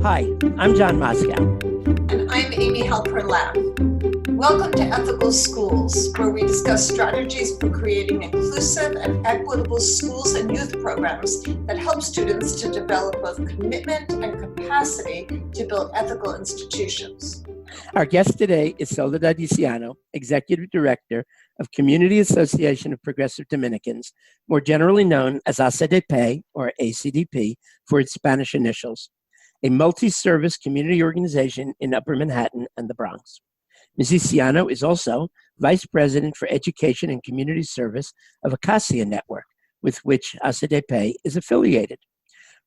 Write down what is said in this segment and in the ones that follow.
Hi, I'm John Moscow. And I'm Amy Halpern-Lamb. Welcome to Ethical Schools, where we discuss strategies for creating inclusive and equitable schools and youth programs that help students to develop both commitment and capacity to build ethical institutions. Our guest today is Soledad Hiciano, Executive Director of Community Association of Progressive Dominicans, more generally known as ACDP, or ACDP, for its Spanish initials, a multi-service community organization in Upper Manhattan and the Bronx. Ms. Hiciano is also Vice President for Education and Community Service of Acacia Network, with which ACDP is affiliated.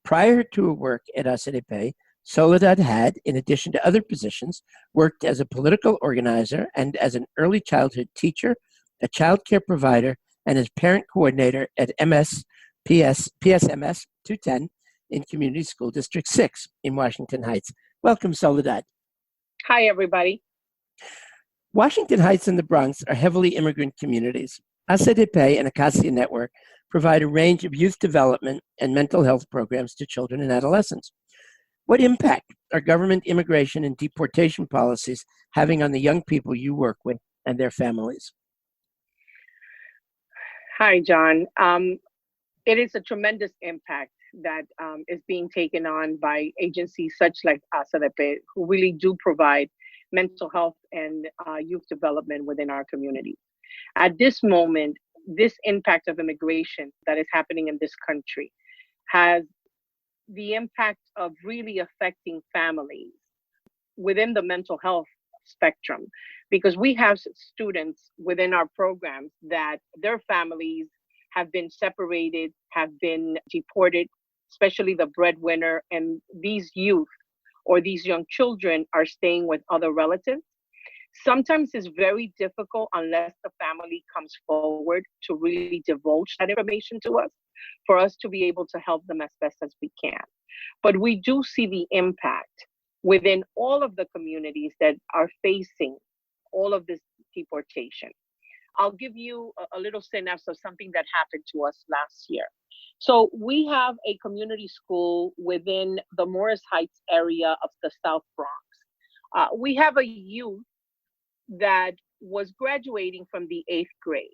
Prior to her work at ACDP, Soledad had, in addition to other positions, worked as a political organizer and as an early childhood teacher, a child care provider, and as parent coordinator at PSMS 210 in Community School District 6 in Washington Heights. Welcome, Soledad. Hi, everybody. Washington Heights and the Bronx are heavily immigrant communities. ACDP and Acacia Network provide a range of youth development and mental health programs to children and adolescents. What impact are government immigration and deportation policies having on the young people you work with and their families? Hi, John. It is a tremendous impact that is being taken on by agencies such like ACDP, who really do provide mental health and youth development within our community. At this moment, this impact of immigration that is happening in this country has the impact of really affecting families within the mental health spectrum, because we have students within our programs that their families have been separated, have been deported, especially the breadwinner, and these youth or these young children are staying with other relatives. Sometimes it's very difficult unless the family comes forward to really divulge that information to us, for us to be able to help them as best as we can. But we do see the impact within all of the communities that are facing all of this deportation. I'll give you a little synopsis of something that happened to us last year. So we have a community school within the Morris Heights area of the South Bronx. We have a youth that was graduating from the 8th grade.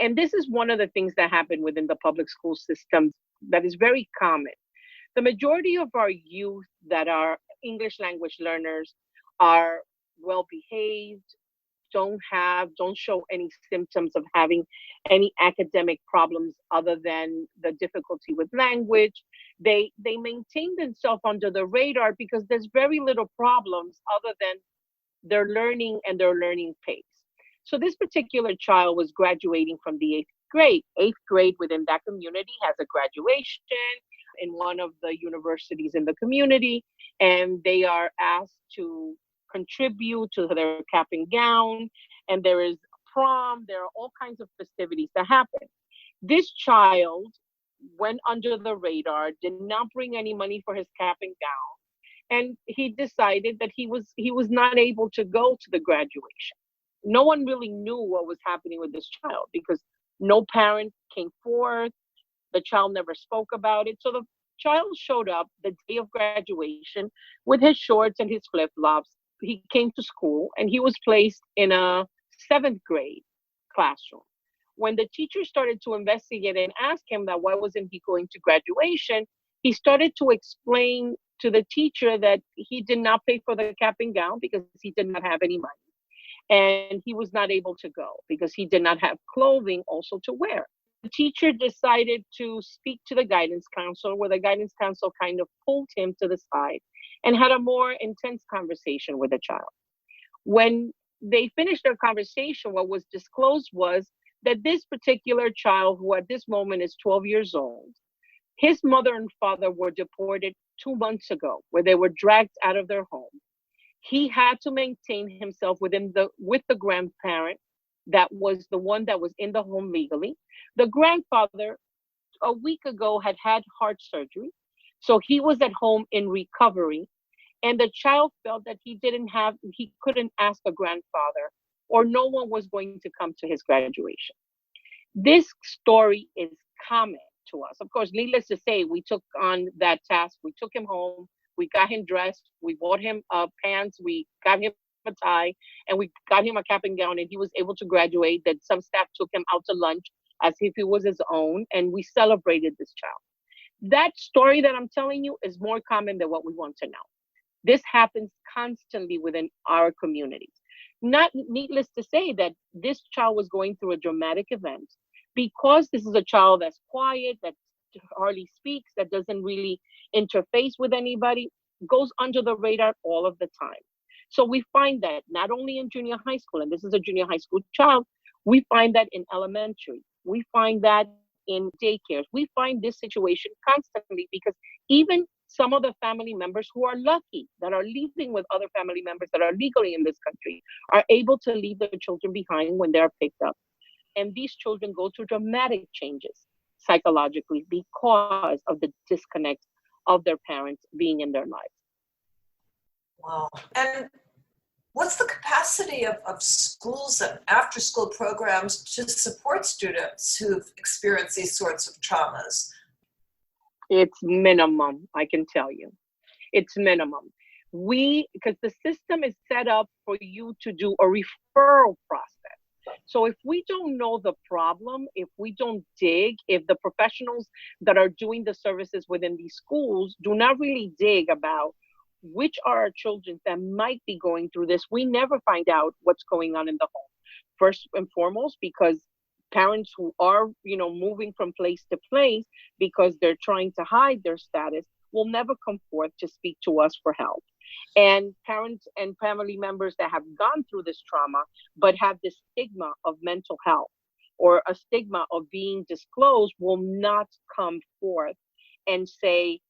And this is one of the things that happen within the public school system that is very common. The majority of our youth that are English language learners are well behaved, don't show any symptoms of having any academic problems other than the difficulty with language. They maintain themselves under the radar because there's very little problems other than their learning and their learning pace. So this particular child was graduating from the 8th grade. 8th grade within that community has a graduation in one of the universities in the community, and they are asked to contribute to their cap and gown, and there is prom. There are all kinds of festivities that happen. This child went under the radar, did not bring any money for his cap and gown, and he decided that he was not able to go to the graduation. No one really knew what was happening with this child because no parent came forth. The child never spoke about it. So the child showed up the day of graduation with his shorts and his flip-flops. He came to school and he was placed in a 7th grade classroom. When the teacher started to investigate and ask him that why wasn't he going to graduation, he started to explain to the teacher that he did not pay for the cap and gown because he did not have any money. And he was not able to go because he did not have clothing also to wear. The teacher decided to speak to the guidance counselor, where the guidance counselor kind of pulled him to the side and had a more intense conversation with the child. When they finished their conversation, what was disclosed was that this particular child, who at this moment is 12 years old, his mother and father were deported 2 months ago, where they were dragged out of their home. He had to maintain himself with the grandparent that was the one that was in the home legally. The grandfather, a week ago, had heart surgery. So he was at home in recovery. And the child felt that he couldn't ask a grandfather, or no one was going to come to his graduation. This story is common to us. Of course, needless to say, we took on that task. We took him home. We got him dressed. We bought him pants. We got him a tie, and we got him a cap and gown, and he was able to graduate. That some staff took him out to lunch as if he was his own, and we celebrated this child. That story that I'm telling you is more common than what we want to know. This happens constantly within our communities. Not needless to say that this child was going through a dramatic event because this is a child that's quiet, that hardly speaks, that doesn't really interface with anybody, goes under the radar all of the time. So we find that not only in junior high school, and this is a junior high school child, we find that in elementary, we find that in daycares, we find this situation constantly because even some of the family members who are lucky, that are living with other family members that are legally in this country, are able to leave their children behind when they're picked up. And these children go through dramatic changes psychologically because of the disconnect of their parents being in their lives. Wow. And what's the capacity of schools and after-school programs to support students who've experienced these sorts of traumas? It's minimum, I can tell you. It's minimum. Because the system is set up for you to do a referral process. So if we don't know the problem, if we don't dig, if the professionals that are doing the services within these schools do not really dig about which are our children that might be going through this, we never find out what's going on in the home. First and foremost, because parents who are, moving from place to place because they're trying to hide their status will never come forth to speak to us for help. And parents and family members that have gone through this trauma but have this stigma of mental health or a stigma of being disclosed will not come forth and say,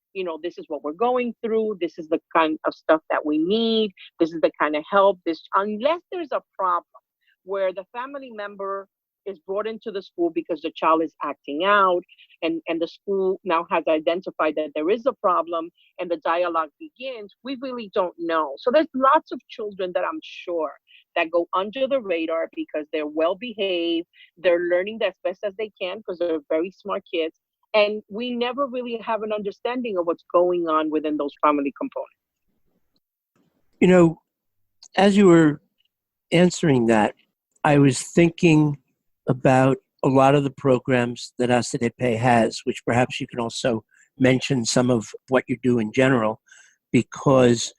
this is what we're going through. This is the kind of stuff that we need. This is the kind of help. Unless there's a problem where the family member is brought into the school because the child is acting out and the school now has identified that there is a problem and the dialogue begins, we really don't know. So there's lots of children that I'm sure that go under the radar because they're well behaved, they're learning as best as they can because they're very smart kids. And we never really have an understanding of what's going on within those family components. As you were answering that, I was thinking about a lot of the programs that ACDP has, which perhaps you can also mention some of what you do in general, because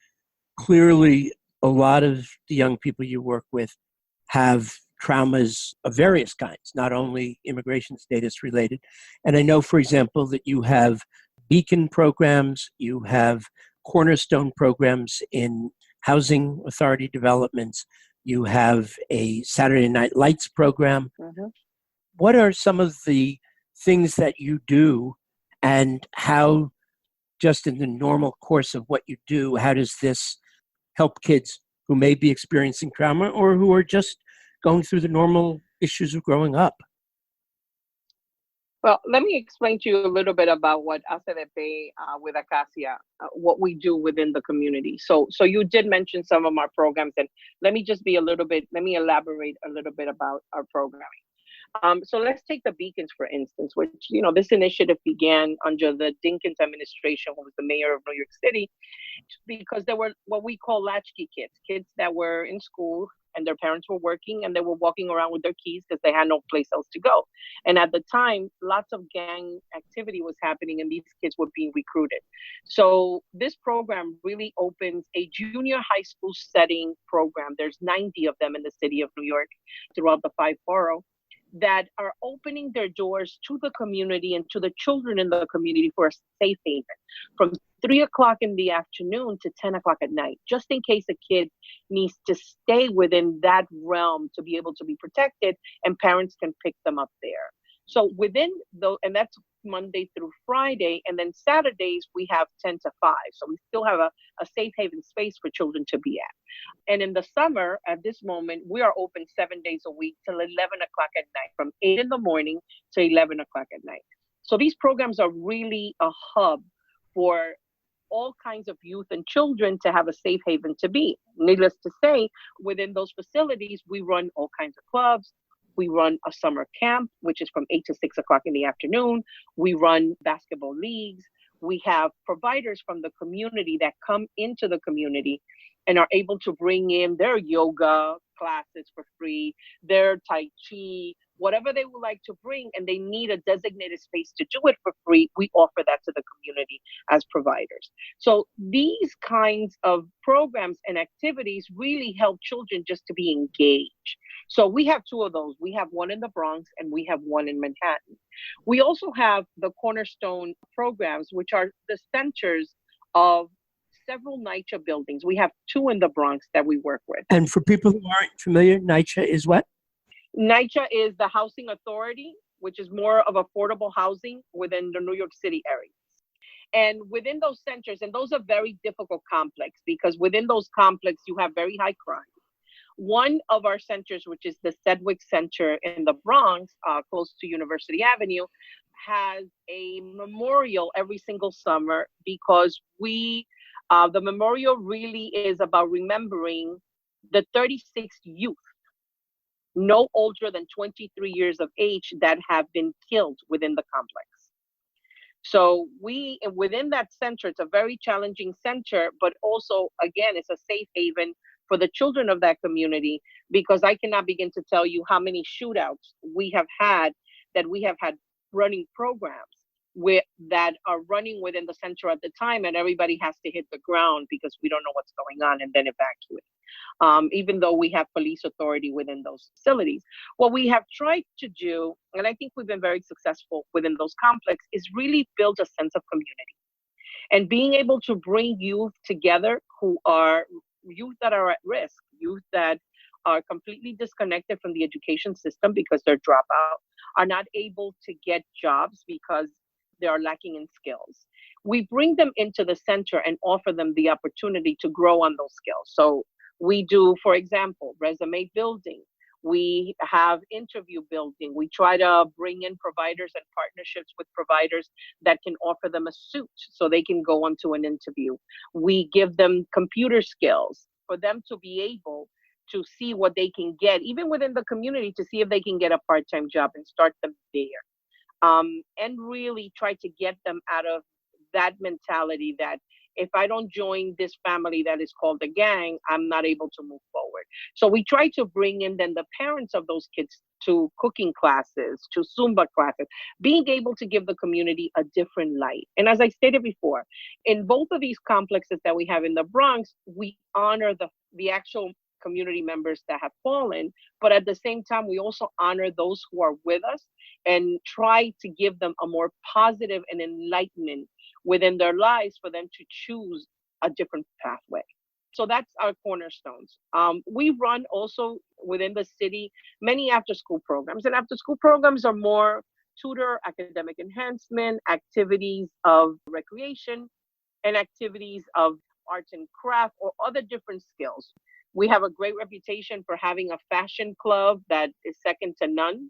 clearly a lot of the young people you work with have traumas of various kinds, not only immigration status related. And I know, for example, that you have beacon programs, you have cornerstone programs in housing authority developments, you have a Saturday Night Lights program. Mm-hmm. What are some of the things that you do, and how, just in the normal course of what you do, how does this help kids who may be experiencing trauma or who are just going through the normal issues of growing up? Well, let me explain to you a little bit about what ACDP with Acacia, what we do within the community. So you did mention some of our programs, and let me elaborate a little bit about our programming. So let's take the Beacons, for instance, which, this initiative began under the Dinkins administration, who was the mayor of New York City, because there were what we call latchkey kids that were in school and their parents were working and they were walking around with their keys because they had no place else to go. And at the time, lots of gang activity was happening and these kids were being recruited. So this program really opens a junior high school setting program. There's 90 of them in the city of New York throughout the 5 boroughs that are opening their doors to the community and to the children in the community for a safe haven from 3 o'clock in the afternoon to 10 o'clock at night, just in case a kid needs to stay within that realm to be able to be protected, and parents can pick them up there. So and that's Monday through Friday, and then Saturdays we have 10 to 5. So we still have a safe haven space for children to be at. And in the summer, at this moment, we are open 7 days a week till 11 o'clock at night, from 8 in the morning to 11 o'clock at night. So these programs are really a hub for all kinds of youth and children to have a safe haven to be. Needless to say, within those facilities, we run all kinds of clubs. We run a summer camp, which is from 8 to 6 o'clock in the afternoon. We run basketball leagues. We have providers from the community that come into the community and are able to bring in their yoga classes for free, their Tai Chi, whatever they would like to bring, and they need a designated space to do it for free. We offer that to the community as providers. So these kinds of programs and activities really help children just to be engaged. So we have two of those. We have one in the Bronx and we have one in Manhattan. We also have the Cornerstone programs, which are the centers of several NYCHA buildings. We have two in the Bronx that we work with. And for people who aren't familiar, NYCHA is what? NYCHA is the housing authority, which is more of affordable housing within the New York City area. And within those centers, and those are very difficult complex, because within those complex, you have very high crime. One of our centers, which is the Sedgwick Center in the Bronx, close to University Avenue, has a memorial every single summer, because the memorial really is about remembering the 36 youth, no older than 23 years of age, that have been killed within the complex. So within that center, it's a very challenging center, but also, again, it's a safe haven for the children of that community, because I cannot begin to tell you how many shootouts we have had running programs that are running within the center at the time, and everybody has to hit the ground because we don't know what's going on, and then evacuate. Even though we have police authority within those facilities. What we have tried to do, and I think we've been very successful within those complexes, is really build a sense of community. And being able to bring youth together who are youth that are at risk, youth that are completely disconnected from the education system because they're dropout, are not able to get jobs because they are lacking in skills. We bring them into the center and offer them the opportunity to grow on those skills. So we do, for example, resume building. We have interview building. We try to bring in providers and partnerships with providers that can offer them a suit so they can go onto an interview. We give them computer skills for them to be able to see what they can get, even within the community, to see if they can get a part-time job and start them there. And really try to get them out of that mentality that if I don't join this family that is called a gang, I'm not able to move forward. So we try to bring in then the parents of those kids to cooking classes, to Zumba classes, being able to give the community a different light. And as I stated before, in both of these complexes that we have in the Bronx, we honor the actual community members that have fallen, but at the same time, we also honor those who are with us and try to give them a more positive and enlightenment within their lives for them to choose a different pathway. So that's our cornerstones. We run also within the city many after-school programs, and after-school programs are more tutor, academic enhancement, activities of recreation, and activities of arts and craft or other different skills. We have a great reputation for having a fashion club that is second to none,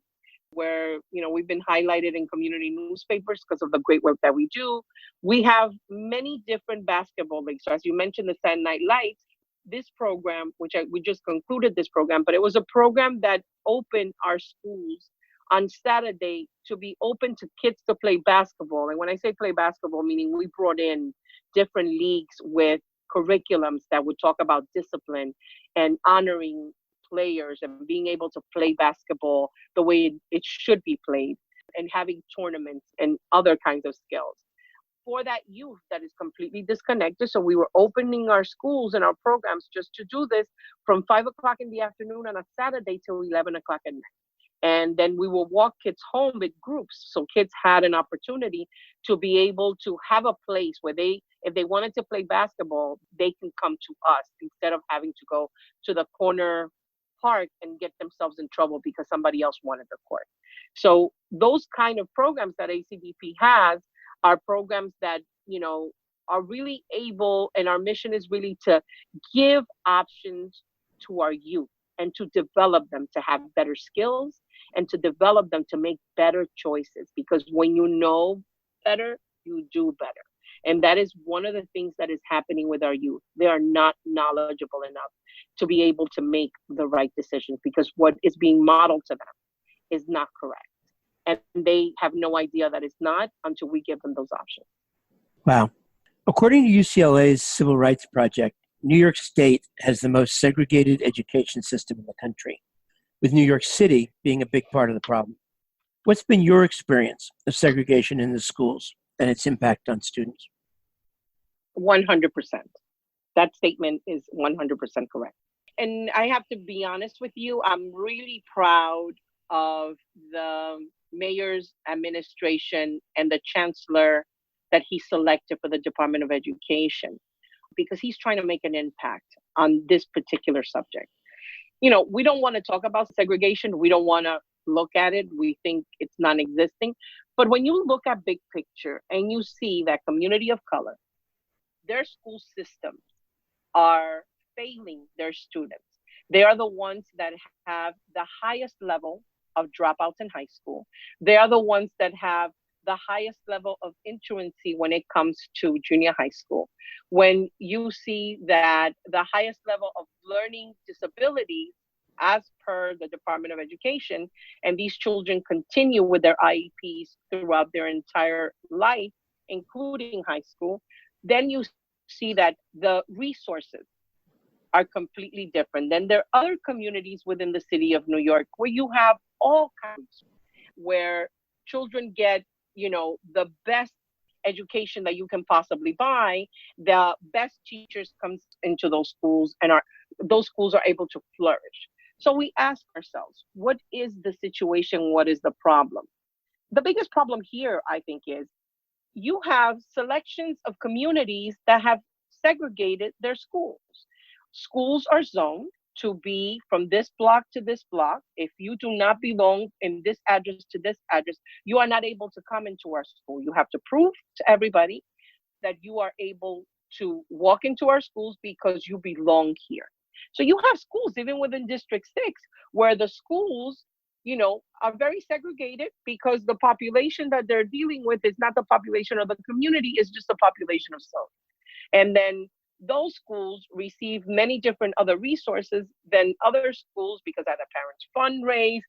where we've been highlighted in community newspapers because of the great work that we do. We have many different basketball leagues. So as you mentioned, the Saturday Night Lights, this program, we just concluded this program, but it was a program that opened our schools on Saturday to be open to kids to play basketball. And when I say play basketball, meaning we brought in different leagues with curriculums that would talk about discipline and honoring players and being able to play basketball the way it should be played, and having tournaments and other kinds of skills for that youth that is completely disconnected. So we were opening our schools and our programs just to do this from 5 o'clock in the afternoon on a Saturday till 11 o'clock at night. And then we will walk kids home with groups. So kids had an opportunity to be able to have a place where if they wanted to play basketball, they can come to us instead of having to go to the corner park and get themselves in trouble because somebody else wanted the court. So those kind of programs that ACDP has are programs that, are really able, and our mission is really to give options to our youth and to develop them to have better skills and to develop them to make better choices. Because when you know better, you do better. And that is one of the things that is happening with our youth. They are not knowledgeable enough to be able to make the right decisions because what is being modeled to them is not correct. And they have no idea that it's not until we give them those options. Wow. According to UCLA's Civil Rights Project, New York State has the most segregated education system in the country, with New York City being a big part of the problem. What's been your experience of segregation in the schools and its impact on students? 100%. That statement is 100% correct. And I have to be honest with you, I'm really proud of the mayor's administration and the chancellor that he selected for the Department of Education, because he's trying to make an impact on this particular subject. You know, we don't want to talk about segregation. We don't want to look at it. We think it's non-existing. But when you look at big picture and you see that community of color, their school systems are failing their students. They are the ones that have the highest level of dropouts in high school. They are the ones that have the highest level of truancy when it comes to junior high school. When you see that the highest level of learning disabilities as per the Department of Education, and these children continue with their IEPs throughout their entire life, including high school, then you see that the resources are completely different. Then there are other communities within the city of New York where you have all kinds, where children get, you know, the best education that you can possibly buy. The best teachers comes into those schools, and those schools are able to flourish. So we ask ourselves, what is the situation? What is the problem? The biggest problem here, I think, is you have selections of communities that have segregated their schools. Schools are zoned to be from this block to this block. If you do not belong in this address to this address, you are not able to come into our school. You have to prove to everybody that you are able to walk into our schools because you belong here. So you have schools even within District 6 where the schools, you know, are very segregated because the population that they're dealing with is not the population of the community, it's just the population of some. And then those schools receive many different other resources than other schools because either parents fundraise.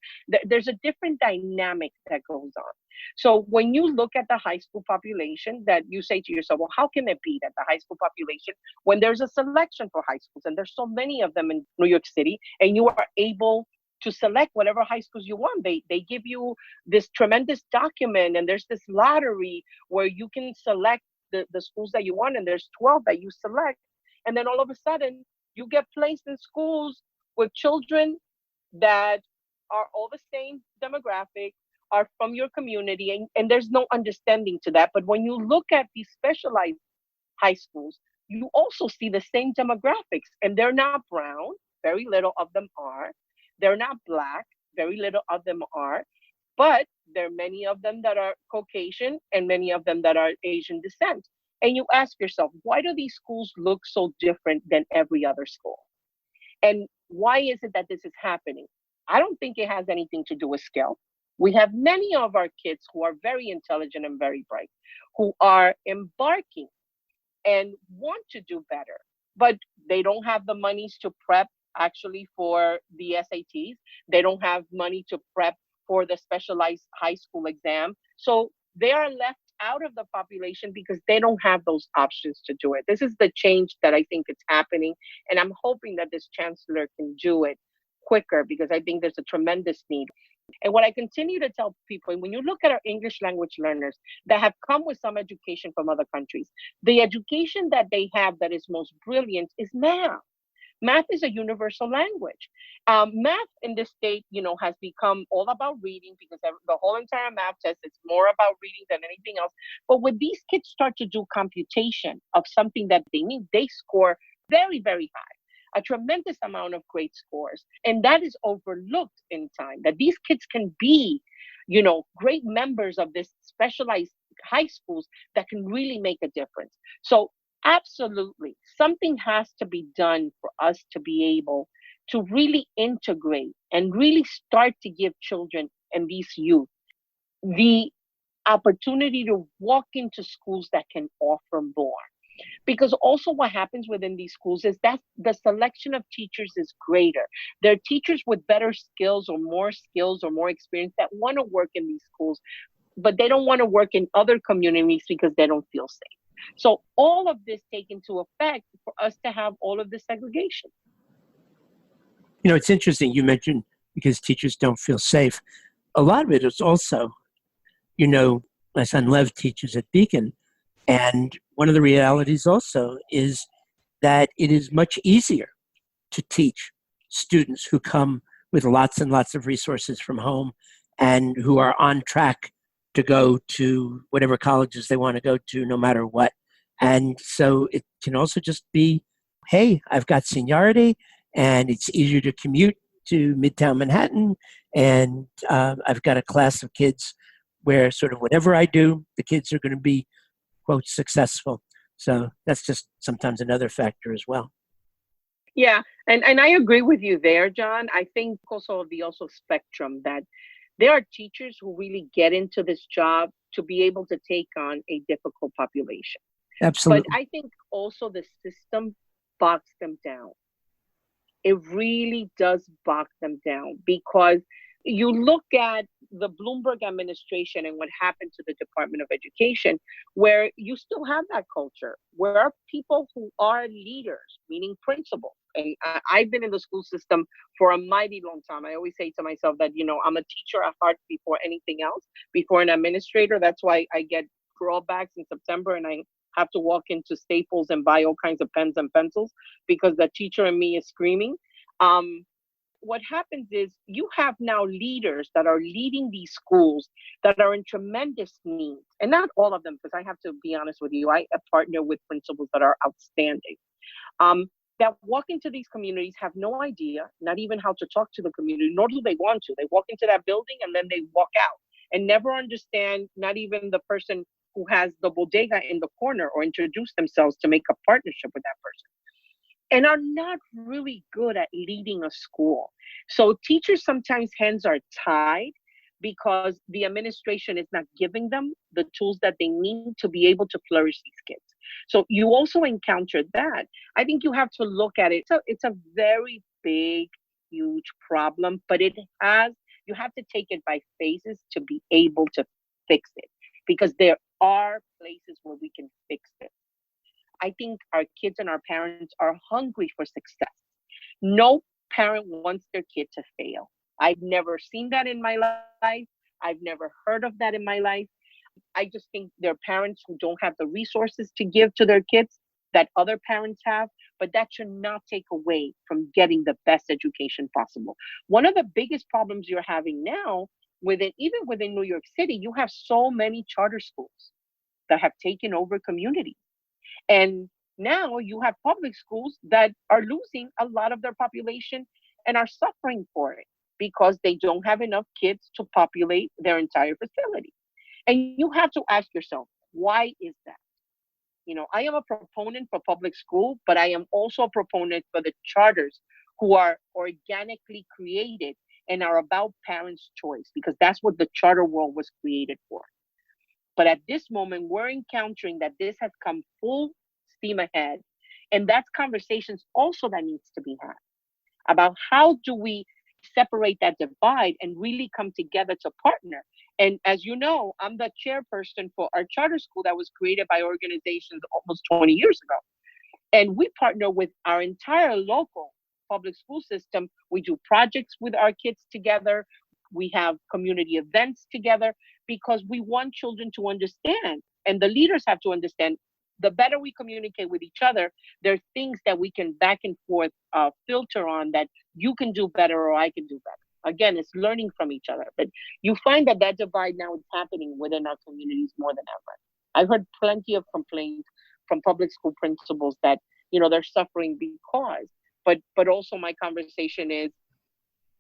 There's a different dynamic that goes on. So when you look at the high school population, that you say to yourself, well, how can it be that the high school population, when there's a selection for high schools, and there's so many of them in New York City, and you are able to select whatever high schools you want. They give you this tremendous document, and there's this lottery where you can select the schools that you want, and there's 12 that you select. And then all of a sudden, you get placed in schools with children that are all the same demographic, are from your community, and there's no understanding to that. But when you look at these specialized high schools, you also see the same demographics, and they're not brown, very little of them are. They're not Black, very little of them are. But there are many of them that are Caucasian and many of them that are Asian descent. And you ask yourself, why do these schools look so different than every other school? And why is it that this is happening? I don't think it has anything to do with skill. We have many of our kids who are very intelligent and very bright, who are embarking and want to do better, but they don't have the monies to prep actually for the SATs. They don't have money to prep for the specialized high school exam. So they are left out of the population because they don't have those options to do it. This is the change that I think is happening. And I'm hoping that this chancellor can do it quicker because I think there's a tremendous need. And what I continue to tell people, when you look at our English language learners that have come with some education from other countries, the education that they have that is most brilliant is math. Math is a universal language. Math in this state, has become all about reading because the whole entire math test is more about reading than anything else. But when these kids start to do computation of something that they need, they score very, very high, a tremendous amount of great scores. And that is overlooked in time, that these kids can be, great members of this specialized high schools that can really make a difference. So absolutely, something has to be done for us to be able to really integrate and really start to give children and these youth the opportunity to walk into schools that can offer more. Because also what happens within these schools is that the selection of teachers is greater. There are teachers with better skills or more experience that want to work in these schools, but they don't want to work in other communities because they don't feel safe. So all of this take into effect for us to have all of this segregation. You know, it's interesting you mentioned because teachers don't feel safe. A lot of it is also, you know, my son Lev teaches at Beacon, and one of the realities also is that it is much easier to teach students who come with lots and lots of resources from home and who are on track to go to whatever colleges they want to go to, no matter what. And so it can also just be, hey, I've got seniority and it's easier to commute to Midtown Manhattan. And I've got a class of kids where sort of whatever I do, the kids are going to be, quote, successful. So that's just sometimes another factor as well. Yeah, and I agree with you there, John. I think also the spectrum that there are teachers who really get into this job to be able to take on a difficult population. Absolutely. But I think also the system bogs them down. It really does bog them down because you look at the Bloomberg administration and what happened to the Department of Education, where you still have that culture, where people who are leaders, meaning principals. And I've been in the school system for a mighty long time. I always say to myself that, you know, I'm a teacher at heart before anything else, before an administrator. That's why I get drawbacks in September and I have to walk into Staples and buy all kinds of pens and pencils because the teacher in me is screaming. What happens is you have now leaders that are leading these schools that are in tremendous need, and not all of them, because I have to be honest with you, I partner with principals that are outstanding, that walk into these communities, have no idea, not even how to talk to the community, nor do they want to. They walk into that building and then they walk out and never understand, not even the person who has the bodega in the corner, or introduce themselves to make a partnership with that person, and are not really good at leading a school. So teachers sometimes hands are tied because the administration is not giving them the tools that they need to be able to flourish these kids. So you also encountered that. I think you have to look at it. So it's a very big, huge problem, but you have to take it by phases to be able to fix it, because there are places where we can fix it. I think our kids and our parents are hungry for success. No parent wants their kid to fail. I've never seen that in my life. I've never heard of that in my life. I just think there are parents who don't have the resources to give to their kids that other parents have, but that should not take away from getting the best education possible. One of the biggest problems you're having now, even within New York City, you have so many charter schools that have taken over communities. And now you have public schools that are losing a lot of their population and are suffering for it because they don't have enough kids to populate their entire facility. And you have to ask yourself, why is that? You know, I am a proponent for public school, but I am also a proponent for the charters who are organically created and are about parents' choice, because that's what the charter world was created for. But at this moment, we're encountering that this has come full steam ahead. And that's conversations also that needs to be had about how do we separate that divide and really come together to partner. And as you know, I'm the chairperson for our charter school that was created by organizations almost 20 years ago. And we partner with our entire local public school system. We do projects with our kids together. We have community events together because we want children to understand, and the leaders have to understand, the better we communicate with each other, there are things that we can back and forth filter on that you can do better or I can do better. Again, it's learning from each other. But you find that divide now is happening within our communities more than ever. I've heard plenty of complaints from public school principals that, you know, they're suffering because, but also my conversation is,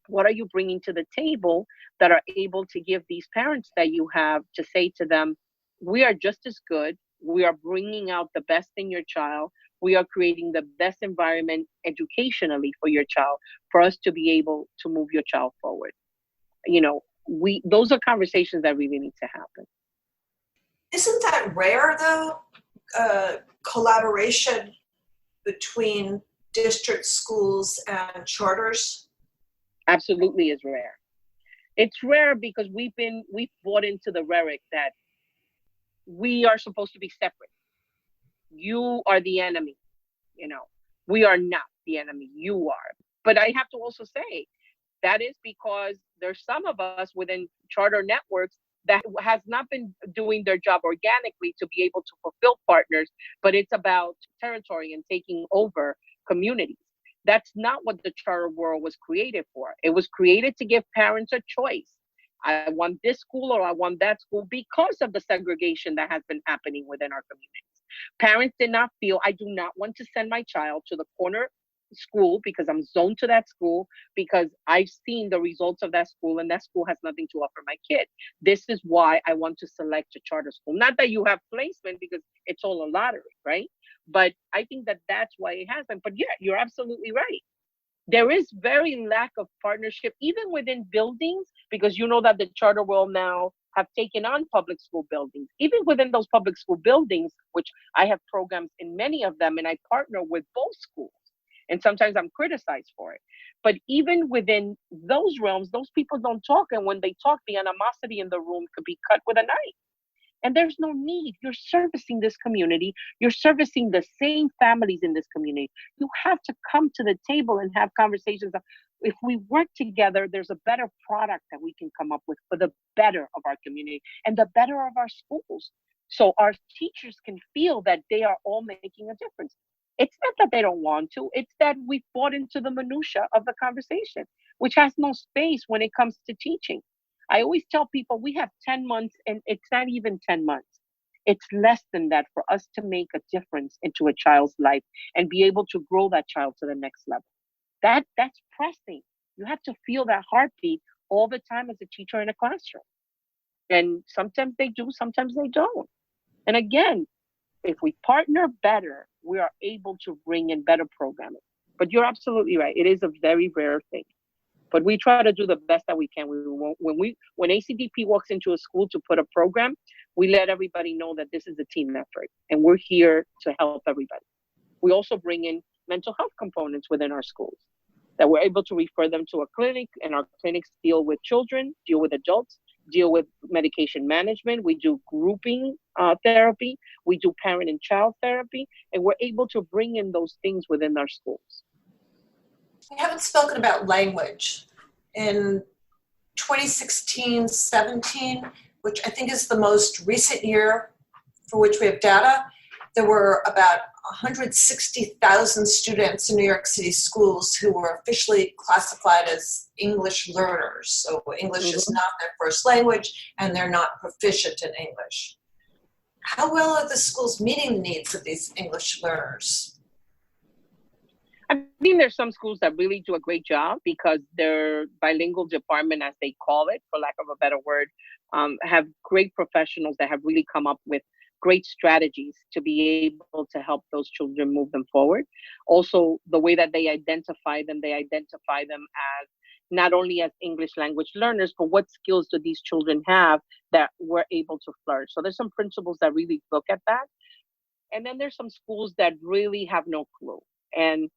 what are you bringing to the table that are able to give these parents that you have to say to them, we are just as good. We are bringing out the best in your child. We are creating the best environment educationally for your child for us to be able to move your child forward. You know, those are conversations that really need to happen. Isn't that rare though? Collaboration between district schools and charters? Absolutely is rare. It's rare because we've bought into the rhetoric that we are supposed to be separate. You are the enemy. We are not the enemy. You are. But I have to also say that is because there's some of us within charter networks that has not been doing their job organically to be able to fulfill partners, but it's about territory and taking over communities. That's not what the charter world was created for. It was created to give parents a choice. I want this school or I want that school because of the segregation that has been happening within our communities. Parents did not feel, I do not want to send my child to the corner school because I'm zoned to that school, because I've seen the results of that school and that school has nothing to offer my kid. This is why I want to select a charter school. Not that you have placement, because it's all a lottery, right? But I think that that's why it has been. But yeah, you're absolutely right. There is very lack of partnership, even within buildings, because you know that the charter world now have taken on public school buildings. Even within those public school buildings, which I have programs in many of them, and I partner with both schools. And sometimes I'm criticized for it. But even within those realms, those people don't talk. And when they talk, the animosity in the room could be cut with a knife. And there's no need. You're servicing this community. You're servicing the same families in this community. You have to come to the table and have conversations. If we work together, there's a better product that we can come up with for the better of our community and the better of our schools. So our teachers can feel that they are all making a difference. It's not that they don't want to, it's that we bought into the minutia of the conversation, which has no space when it comes to teaching. I always tell people we have 10 months, and it's not even 10 months. It's less than that for us to make a difference into a child's life and be able to grow that child to the next level. That's pressing. You have to feel that heartbeat all the time as a teacher in a classroom. And sometimes they do, sometimes they don't. And again, if we partner better, we are able to bring in better programming. But you're absolutely right. It is a very rare thing. But we try to do the best that we can. When ACDP walks into a school to put a program, we let everybody know that this is a team effort and we're here to help everybody. We also bring in mental health components within our schools, that we're able to refer them to a clinic, and our clinics deal with children, deal with adults, deal with medication management. We do grouping therapy. We do parent and child therapy, and we're able to bring in those things within our schools. We haven't spoken about language. In 2016-17, which I think is the most recent year for which we have data, there were about 160,000 students in New York City schools who were officially classified as English learners. So English is not their first language, and they're not proficient in English. How well are the schools meeting the needs of these English learners? I think there's some schools that really do a great job because their bilingual department, as they call it, for lack of a better word, have great professionals that have really come up with great strategies to be able to help those children move them forward. Also, the way that they identify them as not only as English language learners, but what skills do these children have that we're able to flourish. So there's some principles that really look at that. And then there's some schools that really have no clue. And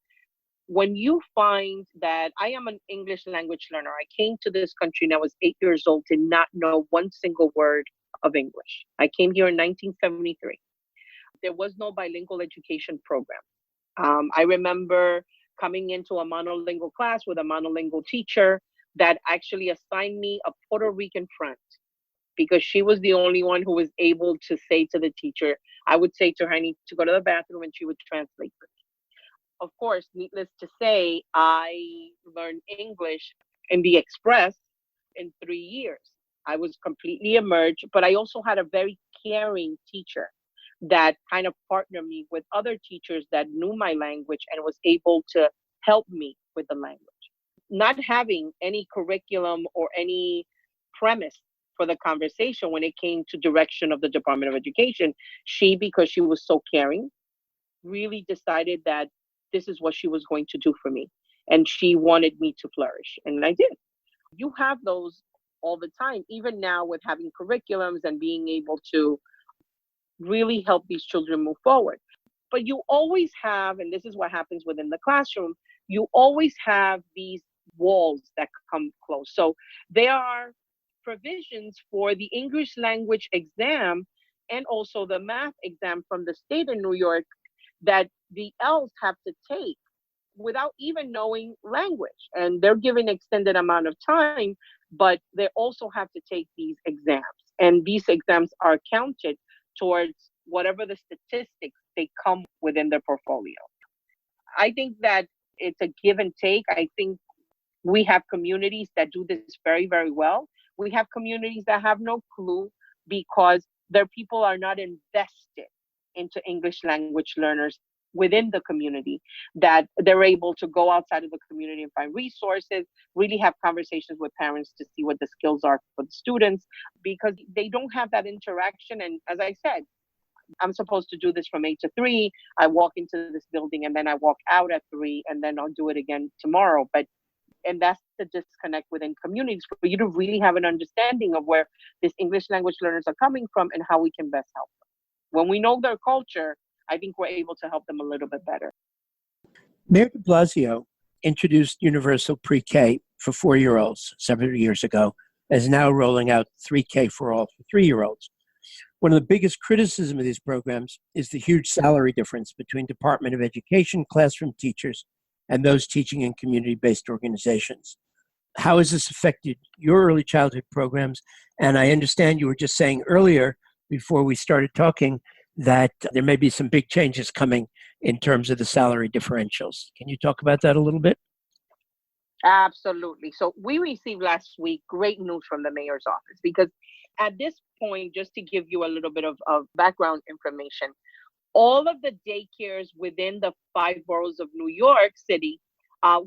when you find that I am an English language learner, I came to this country and I was 8 years old, did not know one single word of English. I came here in 1973. There was no bilingual education program. I remember coming into a monolingual class with a monolingual teacher that actually assigned me a Puerto Rican friend because she was the only one who was able to say to the teacher, I would say to her, I need to go to the bathroom, and she would translate for me. Of course, needless to say, I learned English in the Express in 3 years. I was completely immersed, but I also had a very caring teacher that kind of partnered me with other teachers that knew my language and was able to help me with the language. Not having any curriculum or any premise for the conversation when it came to direction of the Department of Education, she, because she was so caring, really decided that this is what she was going to do for me. And she wanted me to flourish. And I did. You have those all the time, even now with having curriculums and being able to really help these children move forward. But you always have, and this is what happens within the classroom, you always have these walls that come close. So there are provisions for the English language exam and also the math exam from the state of New York that the ELs have to take without even knowing language. And they're given extended amount of time, but they also have to take these exams. And these exams are counted towards whatever the statistics they come within their portfolio. I think that it's a give and take. I think we have communities that do this very, very well. We have communities that have no clue because their people are not invested into English language learners within the community, that they're able to go outside of the community and find resources, really have conversations with parents to see what the skills are for the students, because they don't have that interaction. And as I said, I'm supposed to do this from 8 to 3. I walk into this building and then I walk out at 3, and then I'll do it again tomorrow. And that's the disconnect within communities, for you to really have an understanding of where these English language learners are coming from and how we can best help them. When we know their culture, I think we're able to help them a little bit better. Mayor de Blasio introduced universal pre-K for 4-year-olds several years ago, and is now rolling out 3K for all for 3-year-olds. One of the biggest criticisms of these programs is the huge salary difference between Department of Education classroom teachers and those teaching in community-based organizations. How has this affected your early childhood programs? And I understand you were just saying earlier, before we started talking, that there may be some big changes coming in terms of the salary differentials. Can you talk about that a little bit? Absolutely. So we received last week great news from the mayor's office, because at this point, just to give you a little bit of background information, all of the daycares within the 5 boroughs of New York City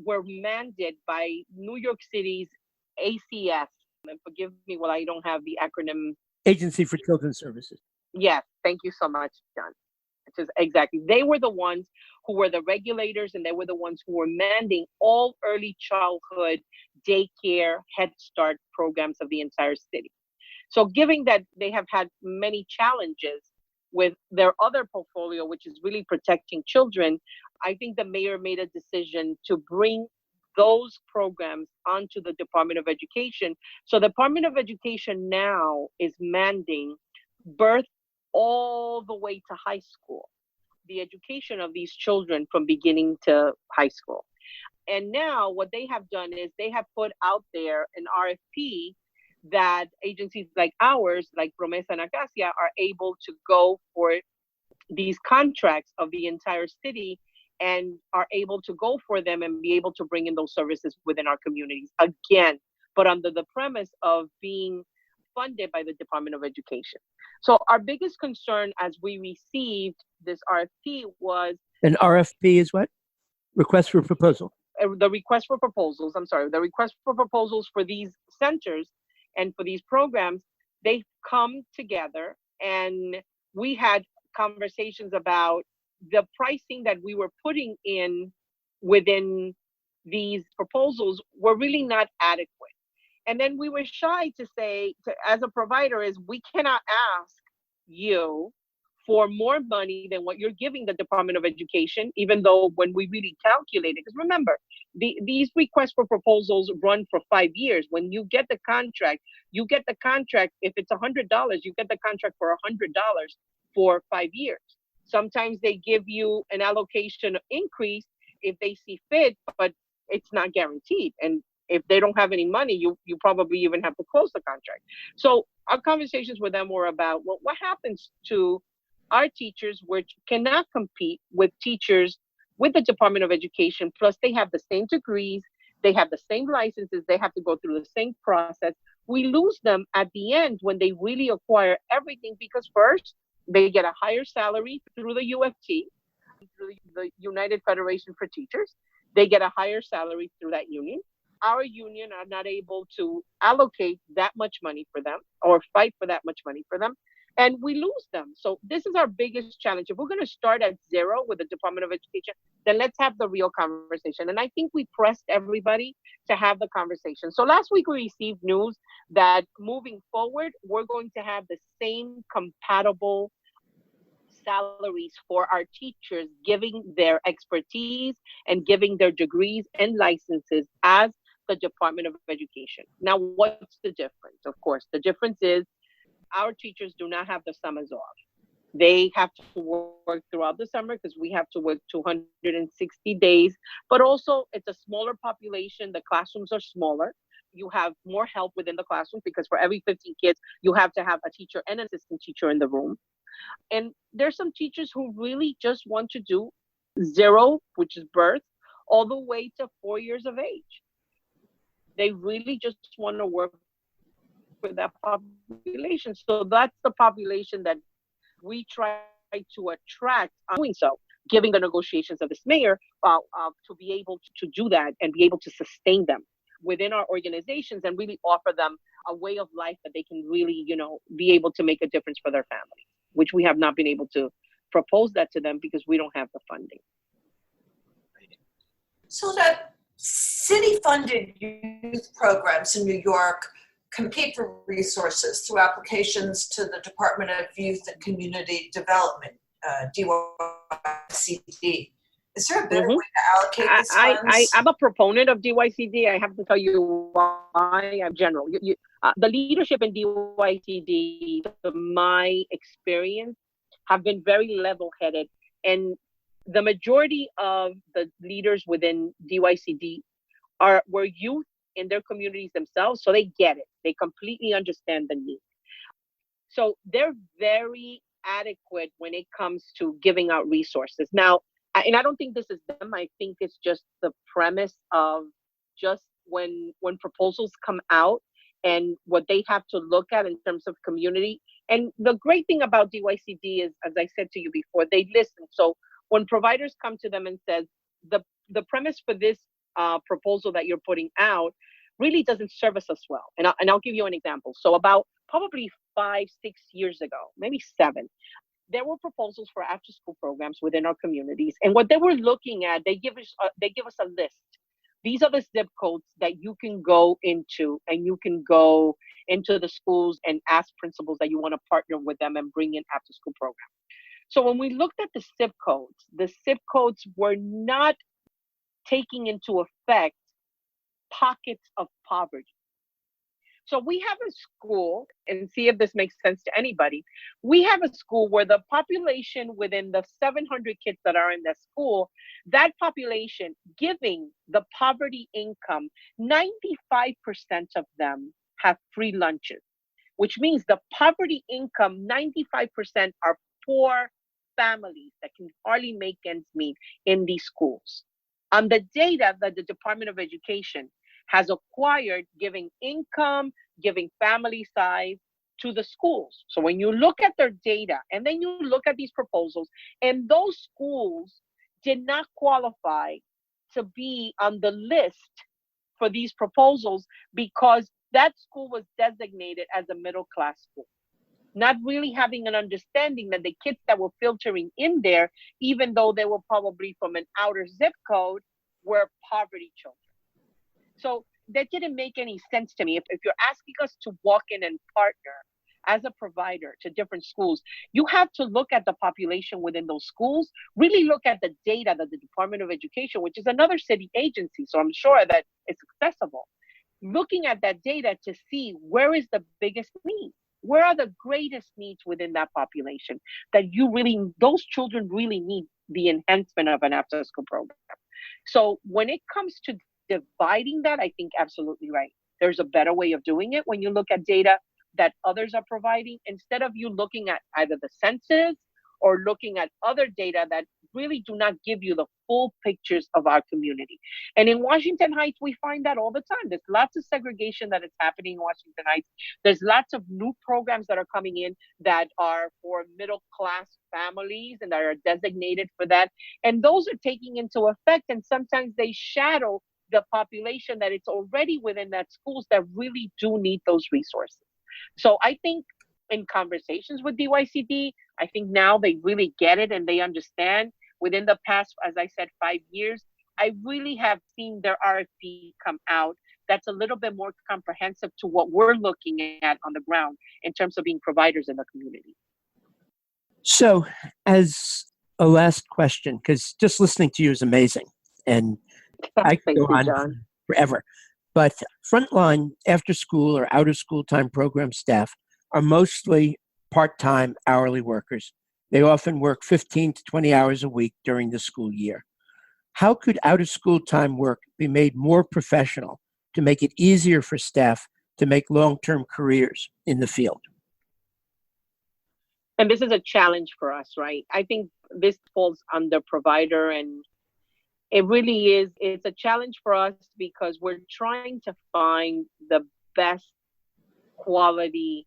were mandated by New York City's ACS. And forgive me while I don't have the acronym. Agency for Children's Services. Yes, thank you so much, John. Exactly. They were the ones who were the regulators, and they were the ones who were mandating all early childhood daycare Head Start programs of the entire city. So given that they have had many challenges with their other portfolio, which is really protecting children, I think the mayor made a decision to bring those programs onto the Department of Education. So the Department of Education now is mandating birth all the way to high school, the education of these children from beginning to high school. And now what they have done is they have put out there an RFP that agencies like ours, like Promesa and Acacia, are able to go for these contracts of the entire city and are able to go for them and be able to bring in those services within our communities. Again, but under the premise of being funded by the Department of Education. So our biggest concern as we received this RFP was... An RFP is what? Request for proposal. The request for proposals, the request for proposals for these centers and for these programs, they come together, and we had conversations about the pricing that we were putting in within these proposals were really not adequate. And then we were shy to say, as a provider, is we cannot ask you for more money than what you're giving the Department of Education, even though when we really calculate it, because remember, these requests for proposals run for 5 years. When you get the contract, if it's $100, you get the contract for $100 for 5 years. Sometimes they give you an allocation increase if they see fit, but it's not guaranteed. And if they don't have any money, you probably even have to close the contract. So our conversations with them were about, well, what happens to our teachers, which cannot compete with teachers with the Department of Education, plus they have the same degrees, they have the same licenses, they have to go through the same process. We lose them at the end when they really acquire everything, because first, they get a higher salary through the UFT, through the United Federation for Teachers. They get a higher salary through that union. Our union are not able to allocate that much money for them or fight for that much money for them, and we lose them. So this is our biggest challenge. If we're going to start at zero with the Department of Education, then let's have the real conversation. And I think we pressed everybody to have the conversation. So last week we received news that moving forward, we're going to have the same compatible salaries for our teachers, giving their expertise and giving their degrees and licenses as the Department of Education. Now, what's the difference? Of course, the difference is our teachers do not have the summers off. They have to work throughout the summer because we have to work 260 days, but also it's a smaller population. The classrooms are smaller. You have more help within the classroom because for every 15 kids, you have to have a teacher and an assistant teacher in the room. And there's some teachers who really just want to do 0, which is birth, all the way to 4 years of age. They really just want to work with that population. So that's the population that we try to attract doing so, giving the negotiations of this mayor to be able to do that and be able to sustain them within our organizations and really offer them a way of life that they can really, be able to make a difference for their families, which we have not been able to propose that to them because we don't have the funding. So that city-funded youth programs in New York compete for resources through applications to the Department of Youth and Community Development, DYCD. Is there a better way to allocate these funds? I'm a proponent of DYCD. I have to tell you why. I'm general. The leadership in DYCD, my experience, have been very level-headed, and the majority of the leaders within DYCD were youth in their communities themselves, so they get it. They completely understand the need. So they're very adequate when it comes to giving out resources. Now, and I don't think this is them. I think it's just the premise of just when proposals come out and what they have to look at in terms of community. And the great thing about DYCD is, as I said to you before, they listen. So when providers come to them and says, the premise for this proposal that you're putting out really doesn't service us well. And I'll give you an example. So about probably 5-6 years ago, maybe 7, there were proposals for after-school programs within our communities. And what they were looking at, they give us a list. These are the zip codes that you can go into, and you can go into the schools and ask principals that you want to partner with them and bring in after-school programs. So when we looked at the zip codes were not taking into effect pockets of poverty. So we have a school, and see if this makes sense to anybody. We have a school where the population within the 700 kids that are in that school, that population giving the poverty income, 95% of them have free lunches, which means the poverty income, 95% are poor families that can hardly make ends meet in these schools. On the data that the Department of Education has acquired, giving income, giving family size to the schools. So when you look at their data and then you look at these proposals, and those schools did not qualify to be on the list for these proposals because that school was designated as a middle class school, not really having an understanding that the kids that were filtering in there, even though they were probably from an outer zip code, were poverty children. So that didn't make any sense to me. If you're asking us to walk in and partner as a provider to different schools, you have to look at the population within those schools, really look at the data that the Department of Education, which is another city agency, so I'm sure that it's accessible, looking at that data to see where is the biggest need. Where are the greatest needs within that population that those children really need the enhancement of an after-school program? So when it comes to dividing that, I think absolutely right. There's a better way of doing it when you look at data that others are providing, instead of you looking at either the census or looking at other data that really do not give you the full pictures of our community. And in Washington Heights, we find that all the time. There's lots of segregation that is happening in Washington Heights. There's lots of new programs that are coming in that are for middle class families and that are designated for that. And those are taking into effect, and sometimes they shadow the population that it's already within that schools that really do need those resources. So I think in conversations with DYCD, I think now they really get it and they understand. Within the past, as I said, 5 years, I really have seen their RFP come out that's a little bit more comprehensive to what we're looking at on the ground in terms of being providers in the community. So as a last question, because just listening to you is amazing, and I could go on forever, but frontline after school or out of school time program staff are mostly part-time hourly workers. They often work 15 to 20 hours a week during the school year. How could out-of-school time work be made more professional to make it easier for staff to make long-term careers in the field? And this is a challenge for us, right? I think this falls under provider, and it really is. It's a challenge for us because we're trying to find the best quality,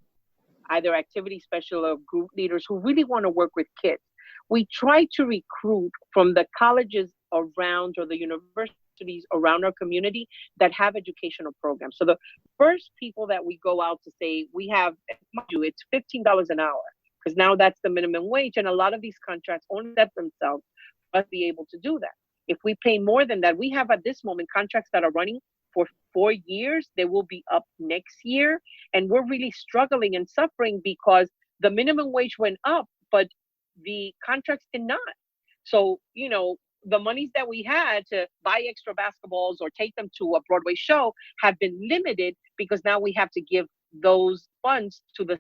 either activity special or group leaders who really want to work with kids. We try to recruit from the colleges around or the universities around our community that have educational programs. So the first people that we go out to say, we have, mind you, it's $15 an hour, because now that's the minimum wage. And a lot of these contracts only set themselves for us to be able to do that. If we pay more than that, we have at this moment contracts that are running for 4 years. They will be up next year. And we're really struggling and suffering because the minimum wage went up, but the contracts did not. So, the monies that we had to buy extra basketballs or take them to a Broadway show have been limited because now we have to give those funds to the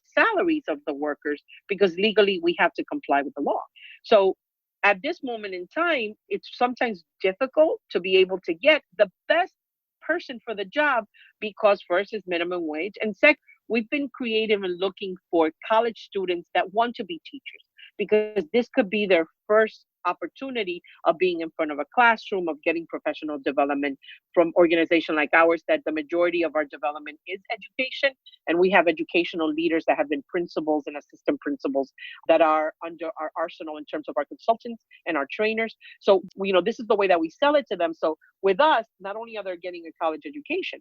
salaries of the workers because legally we have to comply with the law. So at this moment in time, it's sometimes difficult to be able to get the best person for the job because first is minimum wage, and second, we've been creative in looking for college students that want to be teachers because this could be their first opportunity of being in front of a classroom, of getting professional development from organizations like ours, that the majority of our development is education. And we have educational leaders that have been principals and assistant principals that are under our arsenal in terms of our consultants and our trainers. So, this is the way that we sell it to them. So with us, not only are they getting a college education,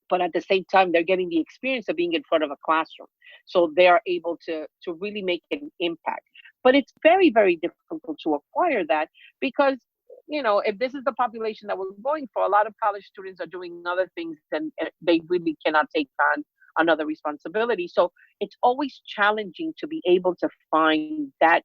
but at the same time, they're getting the experience of being in front of a classroom. So they are able to really make an impact. But it's very, very difficult to acquire that because, if this is the population that we're going for, a lot of college students are doing other things and they really cannot take on another responsibility. So it's always challenging to be able to find that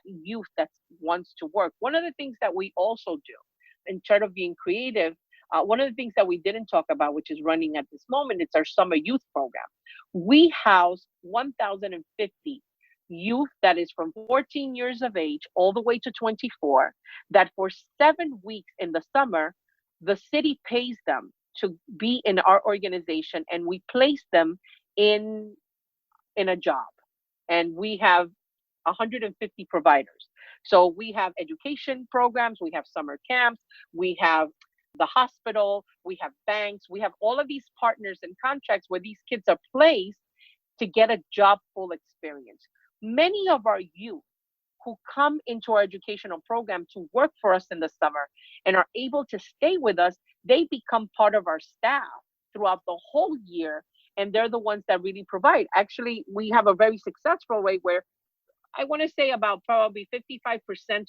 youth that wants to work. One of the things that we also do in terms of being creative, one of the things that we didn't talk about, which is running at this moment, it's our summer youth program. We house 1,050 youth that is from 14 years of age all the way to 24, that for 7 weeks in the summer, the city pays them to be in our organization, and we place them in a job. And we have 150 providers. So we have education programs, we have summer camps, we have the hospital, we have banks, we have all of these partners and contracts where these kids are placed to get a job full experience. Many of our youth who come into our educational program to work for us in the summer and are able to stay with us, they become part of our staff throughout the whole year. And they're the ones that really provide. Actually, we have a very successful way where I want to say about probably 55%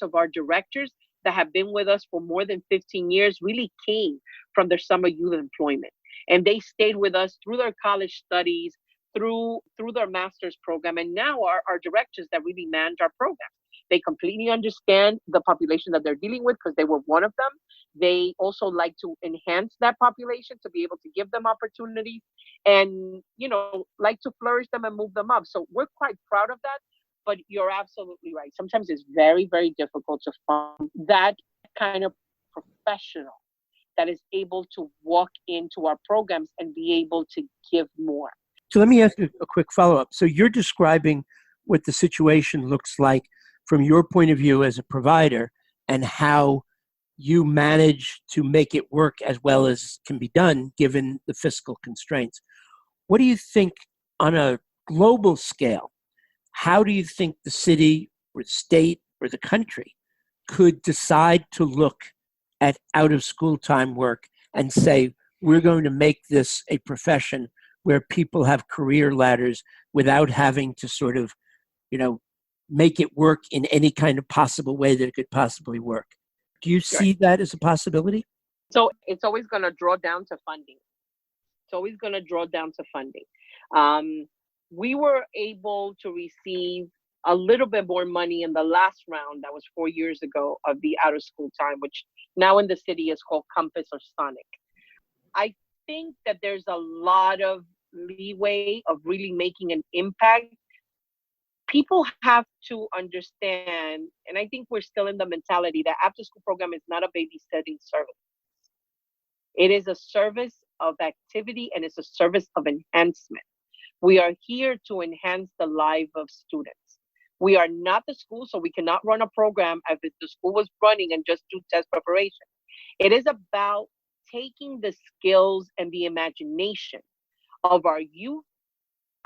of our directors that have been with us for more than 15 years really came from their summer youth employment. And they stayed with us through their college studies, through their master's program, and now are our directors that really manage our programs. They completely understand the population that they're dealing with because they were one of them. They also like to enhance that population to be able to give them opportunities and, like to flourish them and move them up. So we're quite proud of that. But you're absolutely right. Sometimes it's very, very difficult to find that kind of professional that is able to walk into our programs and be able to give more. So let me ask you a quick follow-up. So you're describing what the situation looks like from your point of view as a provider and how you manage to make it work as well as can be done given the fiscal constraints. What do you think on a global scale? How do you think the city or the state or the country could decide to look at out-of-school time work and say, we're going to make this a profession where people have career ladders without having to sort of, make it work in any kind of possible way that it could possibly work? Do you see that as a possibility? So it's always going to draw down to funding. We were able to receive a little bit more money in the last round that was 4 years ago of the out of school time, which now in the city is called Compass or Sonic. I think that there's a lot of leeway of really making an impact, people have to understand, and I think we're still in the mentality that after school program is not a babysitting service. It is a service of activity and it's a service of enhancement. We are here to enhance the life of students. We are not the school, so we cannot run a program as if the school was running and just do test preparation. It is about taking the skills and the imagination of our youth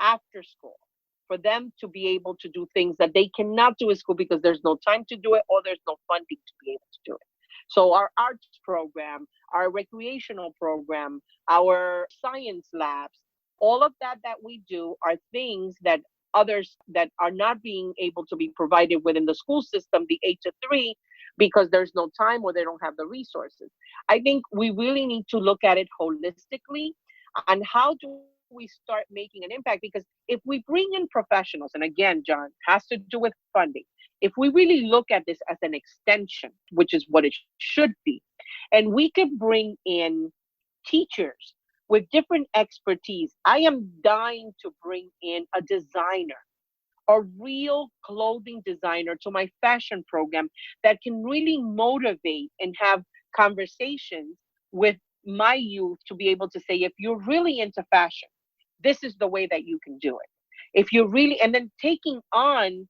after school for them to be able to do things that they cannot do at school because there's no time to do it or there's no funding to be able to do it. So our arts program, our recreational program, our science labs, all of that we do are things that others that are not being able to be provided within the school system, the 8 to 3, because there's no time or they don't have the resources. I think we really need to look at it holistically on how do we start making an impact, because if we bring in professionals, and again, John, has to do with funding. If we really look at this as an extension, which is what it should be, and we could bring in teachers with different expertise. I am dying to bring in a designer, a real clothing designer to my fashion program that can really motivate and have conversations with my youth to be able to say, if you're really into fashion, this is the way that you can do it. If you're really, and then taking on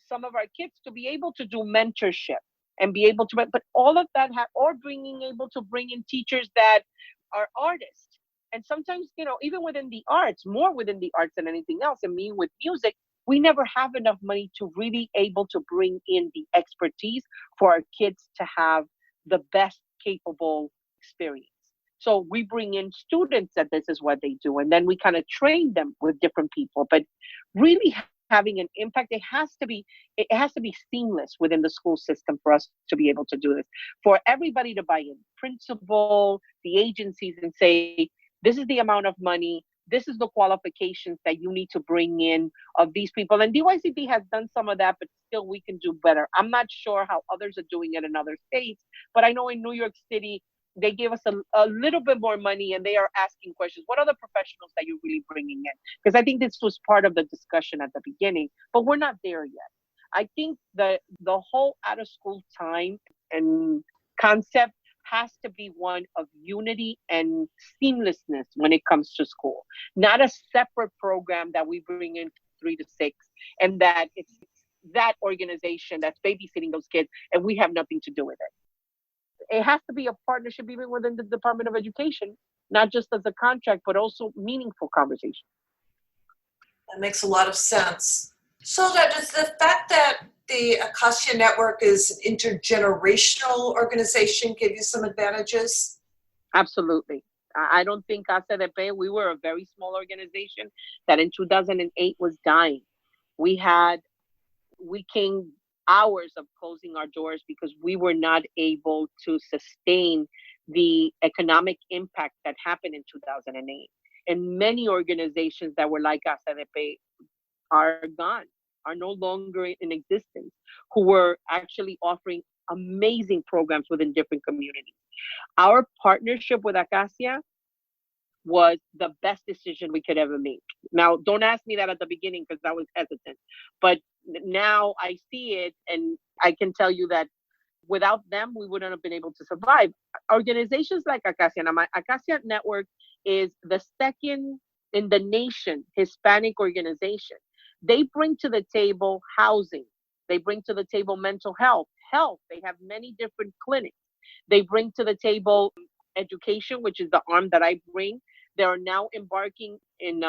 some of our kids to be able to do mentorship and be able to, but all of that, or able to bring in teachers that are artists. And sometimes, even within the arts, more within the arts than anything else, and me with music, we never have enough money to really able to bring in the expertise for our kids to have the best capable experience. So we bring in students that this is what they do, and then we kind of train them with different people. But really having an impact, it has to be seamless within the school system for us to be able to do this. For everybody to buy in, principal, the agencies, and say, this is the amount of money, this is the qualifications that you need to bring in of these people. And DYCP has done some of that, but still we can do better. I'm not sure how others are doing it in other states, but I know in New York City, they gave us a little bit more money and they are asking questions. What are the professionals that you're really bringing in? Because I think this was part of the discussion at the beginning, but we're not there yet. I think the whole out of school time and concept has to be one of unity and seamlessness when it comes to school, not a separate program that we bring in 3 to 6 and that it's that organization that's babysitting those kids and we have nothing to do with it. It has to be a partnership even within the Department of Education, not just as a contract, but also meaningful conversation. That makes a lot of sense. So does the fact that the Acacia Network is an intergenerational organization give you some advantages? Absolutely. I don't think ACDP, we were a very small organization that in 2008 was dying. We came hours of closing our doors because we were not able to sustain the economic impact that happened in 2008. And many organizations that were like ACDP are gone, are no longer in existence, who were actually offering amazing programs within different communities. Our partnership with Acacia was the best decision we could ever make. Now, don't ask me that at the beginning because I was hesitant, but now I see it and I can tell you that without them, we wouldn't have been able to survive. Organizations like Acacia, now my Acacia Network is the second in the nation Hispanic organization. They bring to the table housing. They bring to the table mental health. They have many different clinics. They bring to the table education, which is the arm that I bring. They are now embarking in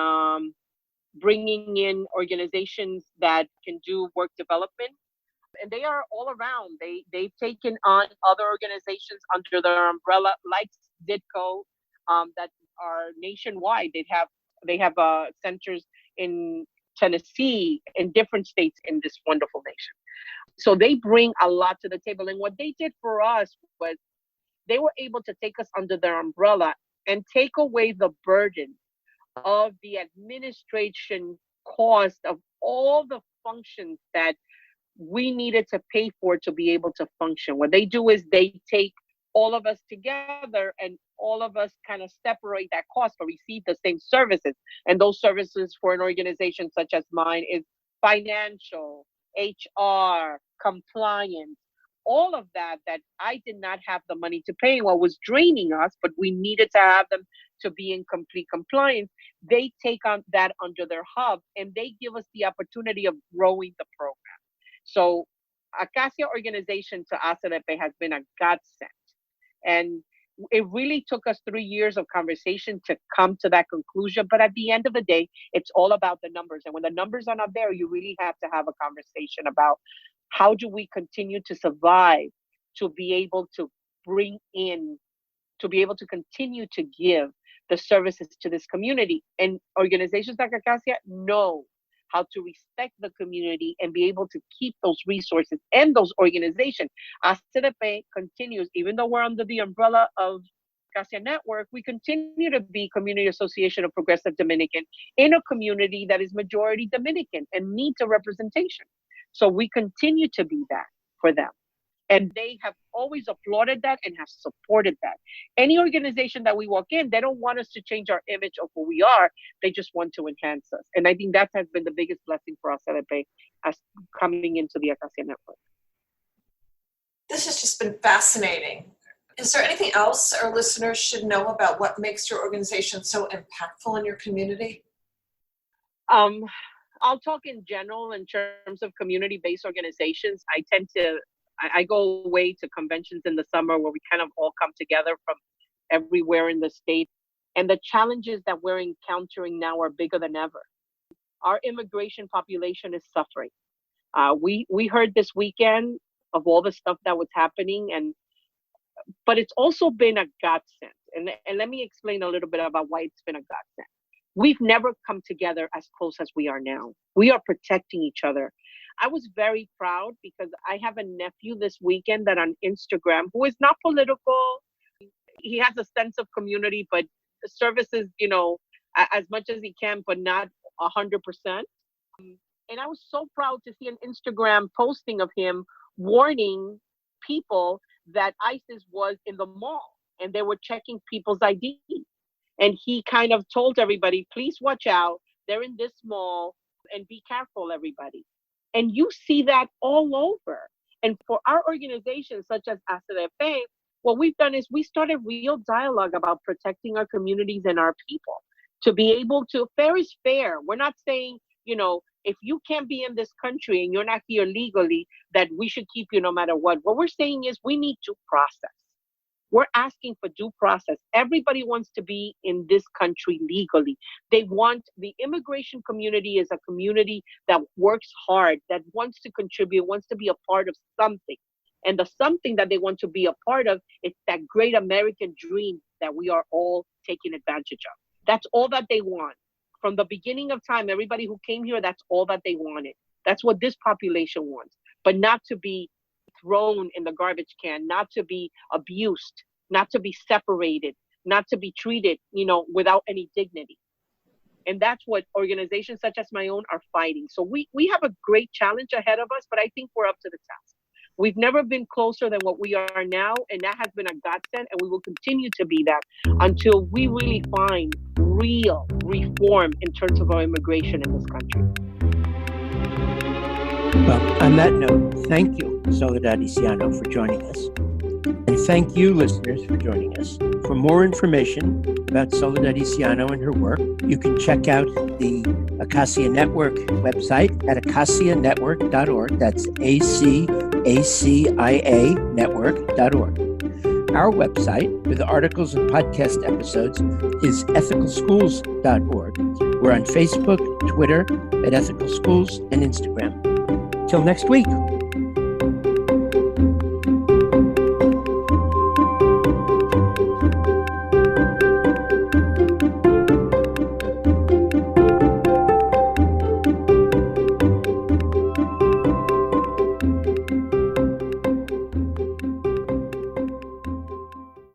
bringing in organizations that can do work development. And they are all around. They've taken on other organizations under their umbrella, like Ditko, that are nationwide. They have centers in Tennessee, in different states in this wonderful nation. So they bring a lot to the table. And what they did for us was they were able to take us under their umbrella and take away the burden of the administration cost of all the functions that we needed to pay for to be able to function. What they do is they take all of us together and all of us kind of separate that cost but receive the same services. And those services for an organization such as mine is financial, HR, compliance, all of that I did not have the money to pay, what was draining us, but we needed to have them to be in complete compliance. They take on that under their hub and they give us the opportunity of growing the program. So Acacia organization to ACDP has been a godsend. And it really took us 3 years of conversation to come to that conclusion. But at the end of the day, it's all about the numbers. And when the numbers are not there, you really have to have a conversation about how do we continue to survive, to be able to bring in, to be able to continue to give the services to this community. And organizations like Acacia know how to respect the community and be able to keep those resources and those organizations. ACDP continues, even though we're under the umbrella of Acacia Network, we continue to be Community Association of Progressive Dominican in a community that is majority Dominican and needs a representation. So we continue to be that for them. And they have always applauded that and have supported that. Any organization that we walk in, they don't want us to change our image of who we are. They just want to enhance us. And I think that has been the biggest blessing for us as coming into the Acacia Network. This has just been fascinating. Is there anything else our listeners should know about what makes your organization so impactful in your community? I'll talk in general in terms of community-based organizations. I go away to conventions in the summer where we kind of all come together from everywhere in the state. And the challenges that we're encountering now are bigger than ever. Our immigration population is suffering. We heard this weekend of all the stuff that was happening, but it's also been a godsend. And let me explain a little bit about why it's been a godsend. We've never come together as close as we are now. We are protecting each other. I was very proud because I have a nephew this weekend that on Instagram, who is not political. He has a sense of community, but services, as much as he can, but not 100%. And I was so proud to see an Instagram posting of him warning people that ISIS was in the mall and they were checking people's ID. And he kind of told everybody, please watch out. They're in this mall and be careful, everybody. And you see that all over. And for our organizations such as ACDP, what we've done is we started real dialogue about protecting our communities and our people. To be able to, fair is fair. We're not saying, if you can't be in this country and you're not here legally, that we should keep you no matter what. What we're saying is we need due process. We're asking for due process. Everybody wants to be in this country legally. The immigration community is a community that works hard, that wants to contribute, wants to be a part of something. And the something that they want to be a part of is that great American dream that we are all taking advantage of. That's all that they want. From the beginning of time, everybody who came here, that's all that they wanted. That's what this population wants, but not to be thrown in the garbage can, not to be abused, not to be separated, not to be treated, without any dignity. And that's what organizations such as my own are fighting. So we have a great challenge ahead of us, but I think we're up to the task. We've never been closer than what we are now, and that has been a godsend, and we will continue to be that until we really find real reform in terms of our immigration in this country. Well, on that note, thank you, Soledad Hiciano, for joining us. And thank you, listeners, for joining us. For more information about Soledad Hiciano and her work, you can check out the Acacia Network website at acacianetwork.org. That's ACACIA network.org. Our website, with articles and podcast episodes, is ethicalschools.org. We're on Facebook, Twitter, at Ethical Schools, and Instagram. Till next week.